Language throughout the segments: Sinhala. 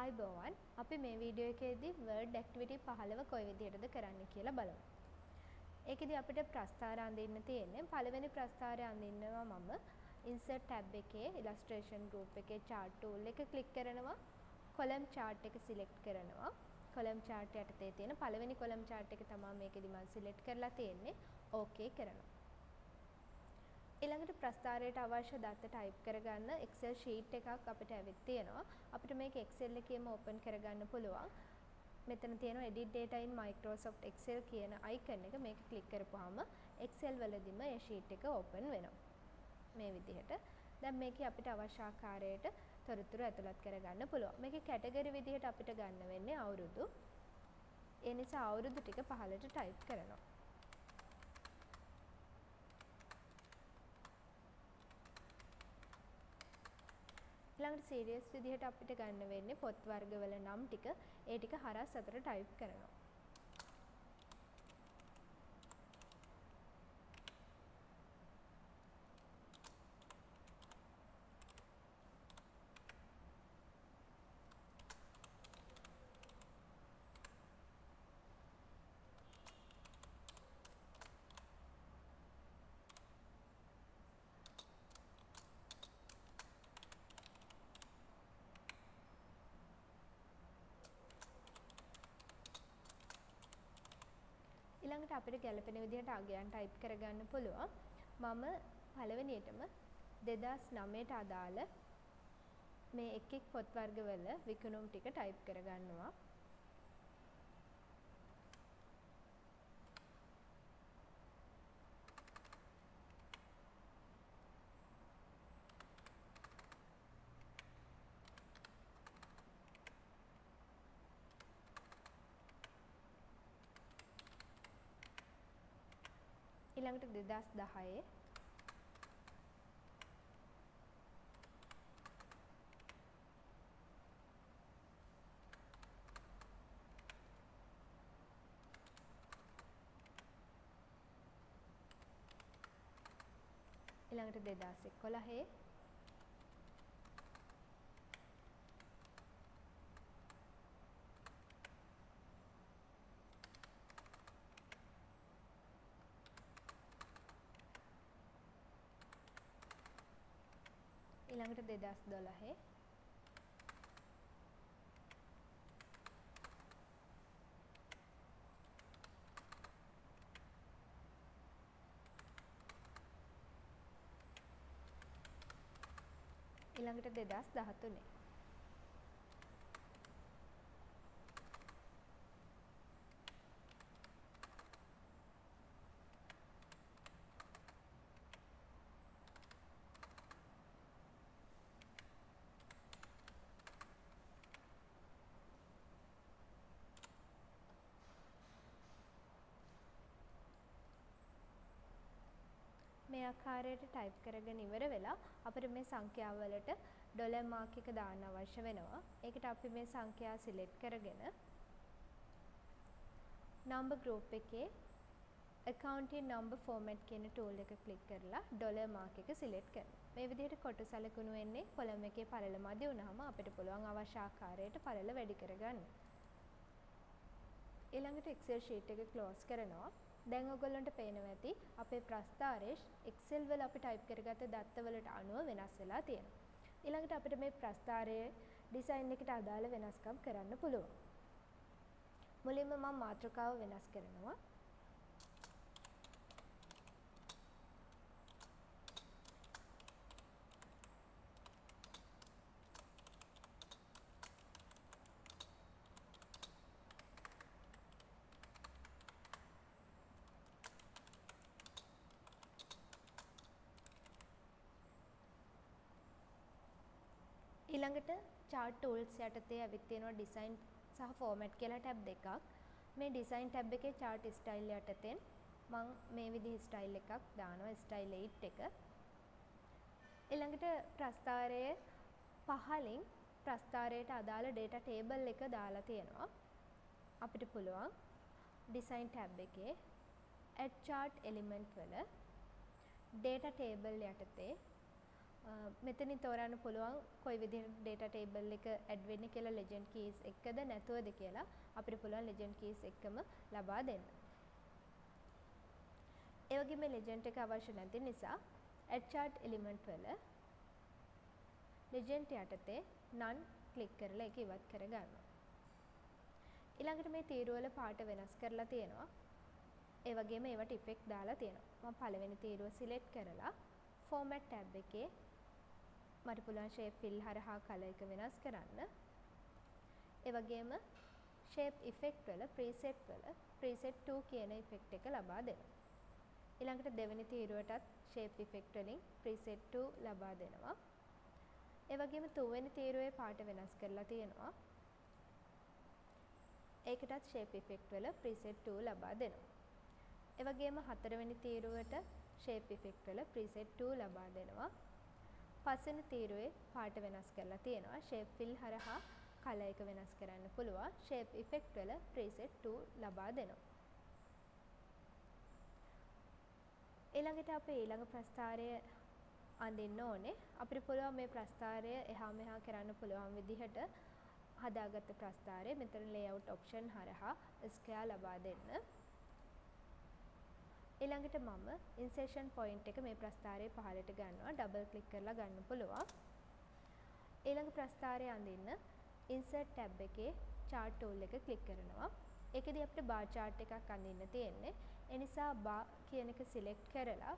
ආයුබෝවන් අපි මේ වීඩියෝ එකේදී Word activity 15 කොයි විදිහටද කරන්න කියලා බලමු. ඒකෙදි අපිට ප්‍රස්ථාර අඳින්න තියෙන්නේ පළවෙනි ප්‍රස්ථාරය අඳින්නවා මම insert tab එකේ illustration group එකේ chart tool එක click කරනවා column chart එක select කරනවා. column chart යටතේ තියෙන පළවෙනි column chart එක තමයි මේකෙදි මම select කරලා තියෙන්නේ. okay කරනවා. ඊළඟට ප්‍රස්ථාරයට අවශ්‍ය දත්ත type කරගන්න Excel sheet එකක් අපිට ඇවිත් තියෙනවා. අපිට මේක Excel එකේම open කරගන්න පුළුවන්. මෙතන තියෙනවා edit data in Microsoft Excel කියන icon එක. මේක click කරපුවාම Excel වලදීම මේ sheet එක open වෙනවා. මේ විදිහට. දැන් මේකේ අපිට අවශ්‍ය ආකාරයට තොරතුරු ඇතුළත් කරගන්න පුළුවන්. මේකේ category විදිහට අපිට ගන්න වෙන්නේ අවුරුදු. ඒ නිසා අවුරුදු ටික පහළට type කරනවා. ඊළඟට සීරියස් විදිහට අපිට ගන්න වෙන්නේ පොත් වර්ගවල නම් ටික ඒ ටික හරස් අතර ටයිප් කරනවා. ඊළඟට අපිට ගැළපෙන විදිහට අගයන් ටයිප් කරගන්න පුළුවන්. මම පළවෙනියටම 2009ට අදාළ මේ එක් පොත් වර්ගවල විකුණුම් ටික ටයිප් කරගන්නවා. ඊළඟට 2010 ඊළඟට 2011 ඊළඟට 2012 ඊළඟට 2013 මේ ආකාරයට ටයිප් කරගෙන ඉවර වෙලා අපිට මේ සංඛ්‍යා වලට ඩොලර් මාක් එක දාන්න අවශ්‍ය වෙනවා. ඒකට අපි මේ සංඛ්‍යා සිලෙක්ට් කරගෙන number group එකේ accounting number format කියන tool එක click කරලා ඩොලර් මාක් එක සිලෙක්ට් කරනවා. මේ විදිහට කොටු සලකුණු වෙන්නේ කොලම් එකේ පළල මදි වුණාම අපිට පුළුවන් අවශ්‍ය ආකාරයට පළල වැඩි කරගන්න. ඊළඟට Excel sheet එක close කරනවා. දැන් ඔයගොල්ලන්ට පේනවා ඇති අපේ ප්‍රස්ථාරයේ Excel වල අපි ටයිප් කරගත්ත දත්ත වලට අනුව වෙනස් වෙලා තියෙනවා. ඊළඟට අපිට මේ ප්‍රස්ථාරයේ ඩිසයින් එකට අදාළ වෙනස්කම් කරන්න පුළුවන්. මුලින්ම මම මාතෘකාව වෙනස් කරනවා. ඊළඟට chart tools යටතේ ඇවිත් තියෙනවා design සහ format කියලා tab දෙකක්. මේ design tab එකේ chart style යටතෙන් මම මේ විදිහේ style එකක් දානවා style 8 එක. ඊළඟට ප්‍රස්ථාරයේ පහලින් ප්‍රස්ථාරයට අදාළ data table එක දාලා තියෙනවා. අපිට පුළුවන් design tab එකේ add chart element වල data table යටතේ මෙතනින් තෝරන්න පුළුවන් කොයි විදිහට data table එක add වෙන්නේ කියලා legend keys එකද නැතුවද කියලා අපිට පුළුවන් legend keys එකම ලබා දෙන්න. ඒ වගේම legend එක අවශ්‍ය නැති නිසා add chart element වල legend යටතේ none click කරලා ඒක ඉවත් කරගන්නවා. ඊළඟට මේ තීරුවල පාට වෙනස් කරලා තියෙනවා. ඒ වගේම ඒවට effect දාලා තියෙනවා. මම පළවෙනි තීරුව select කරලා format tab එකේ මට පුළුවන් shape fill හරහා color එක වෙනස් කරන්න. ඒ වගේම shape effect වල preset 2 කියන effect එක ලබා දෙනවා. ඊළඟට දෙවෙනි තීරුවටත් shape effect වලින් preset 2 ලබා දෙනවා. ඒ වගේම තුන්වෙනි තීරුවේ පාට වෙනස් කරලා තියෙනවා. ඒකටත් shape effect වල preset 2 ලබා දෙනවා. ඒ වගේම හතරවෙනි තීරුවට shape effect වල preset 2 ලබා දෙනවා. පස්වෙනි තීරුවේ පාට වෙනස් කරලා තියෙනවා. shape fill හරහා color එක වෙනස් කරන්න පුළුවන්. shape effect වල preset 2 ලබා දෙනවා. ඊළඟට අපි ඊළඟ ප්‍රස්ථාරය අඳින්න ඕනේ. අපිට පුළුවන් මේ ප්‍රස්ථාරය එහා මෙහා කරන්න පුළුවන් විදිහට හදාගත්ත ප්‍රස්ථාරය මෙතන layout option හරහා square ලබා දෙන්න. ඊළඟට මම insertion point එක මේ ප්‍රස්ථාරයේ පහළට ගන්නවා. double click කරලා ගන්න පුළුවන්. ඊළඟ ප්‍රස්ථාරය අඳින්න insert tab එකේ chart tool එක click කරනවා. ඒකෙදි අපිට bar chart එකක් අඳින්න තියෙන්නේ. ඒ නිසා bar කියන එක select කරලා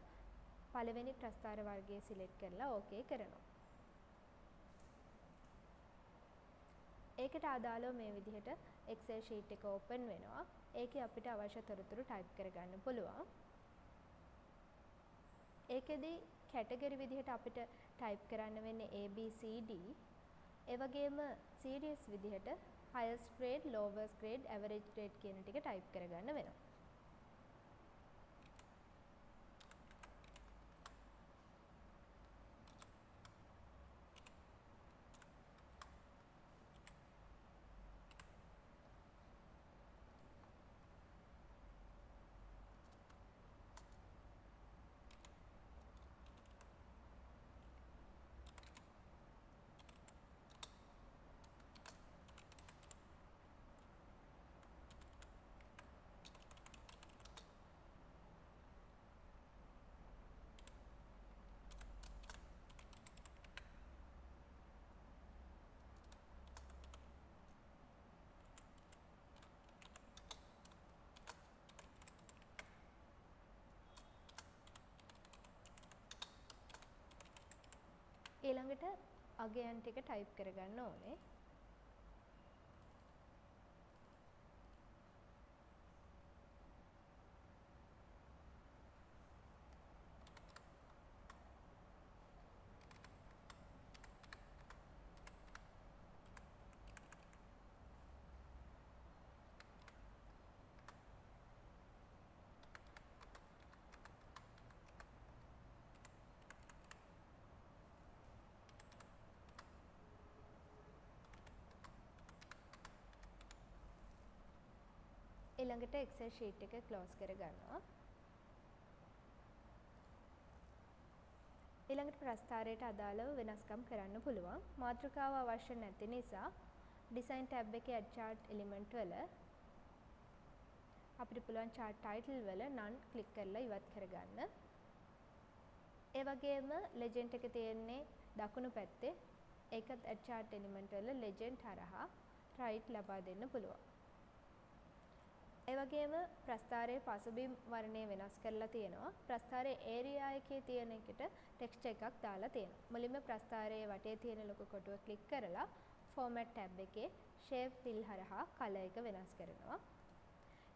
පළවෙනි ප්‍රස්ථාර වර්ගය select කරලා okay කරනවා. ඒකට අදාළව මේ විදිහට Excel sheet එක open වෙනවා. ඒකේ අපිට අවශ්‍ය තොරතුරු type කරගන්න පුළුවන්. ඒකෙදි category විදිහට අපිට type කරන්න වෙන්නේ A B C D. ඒ වගේම series විදිහට highest grade, lowest grade, average grade කියන ටික type කරගන්න වෙනවා. ඊළඟට අගයන් ටික type කරගන්න ඕනේ. ඊළඟට Excel sheet එක close කරගන්නවා. ඊළඟට ප්‍රස්ථාරයට අදාළව වෙනස්කම් කරන්න පුළුවන්. මාතෘකාව අවශ්‍ය නැති නිසා design tab එකේ add chart element වල අපිට පුළුවන් chart title වල none click කරලා ඉවත් කරගන්න. ඒ වගේම legend එක තියෙන්නේ දකුණු පැත්තේ. ඒකත් add chart element වල legend හරහා right ලබා දෙන්න පුළුවන්. ඒ වගේම ප්‍රස්ථාරයේ පසුබිම් වර්ණය වෙනස් කරලා තියෙනවා. ප්‍රස්ථාරයේ area එකේ තියෙන එකට text එකක් දාලා තියෙනවා. මුලින්ම ප්‍රස්ථාරයේ වටේ තියෙන ලොකු කොටුව click කරලා format tab එකේ shape fill හරහා color එක වෙනස් කරනවා.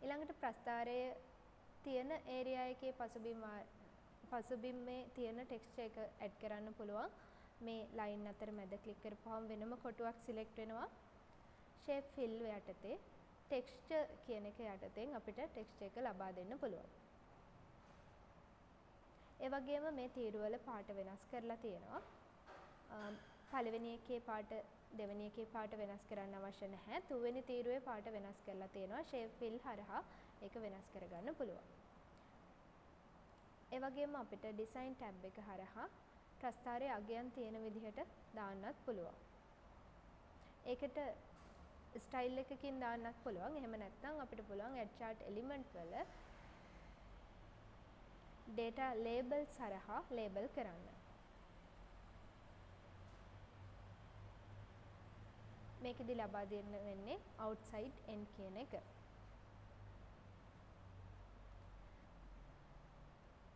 ඊළඟට ප්‍රස්ථාරයේ තියෙන area එකේ පසුබිම්මේ තියෙන text එක add කරන්න පුළුවන්. මේ line අතර මැද click කරපුවම වෙනම කොටුවක් select වෙනවා. shape fill යටතේ texture කියන එක යටතෙන් අපිට text එක ලබා දෙන්න පුළුවන්. ඒ වගේම මේ තීරුවල පාට වෙනස් කරලා තියෙනවා. පළවෙනි එකේ පාට දෙවෙනි එකේ පාට වෙනස් කරන්න අවශ්‍ය නැහැ. තුන්වෙනි තීරුවේ පාට වෙනස් කරලා තියෙනවා. shape fill හරහා ඒක වෙනස් කරගන්න පුළුවන්. ඒ වගේම අපිට design tab එක හරහා ප්‍රස්ථාරයේ අගයන් තියෙන විදිහට දාන්නත් පුළුවන්. ඒකට ස්ටයිල් එකකින් දාන්නත් පුළුවන්. එහෙම නැත්නම් අපිට පුළුවන් add chart element වල data labels හරහා label කරන්න. මේකෙදි ලබා දෙන්න වෙන්නේ outside end කියන එක.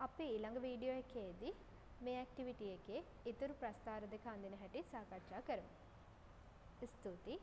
අපි ඊළඟ වීඩියෝ එකේදී මේ ඇක්ටිවිටි එකේ ඉතුරු ප්‍රස්ථාර දෙක අඳින හැටි සාකච්ඡා කරමු. ස්තුතියි.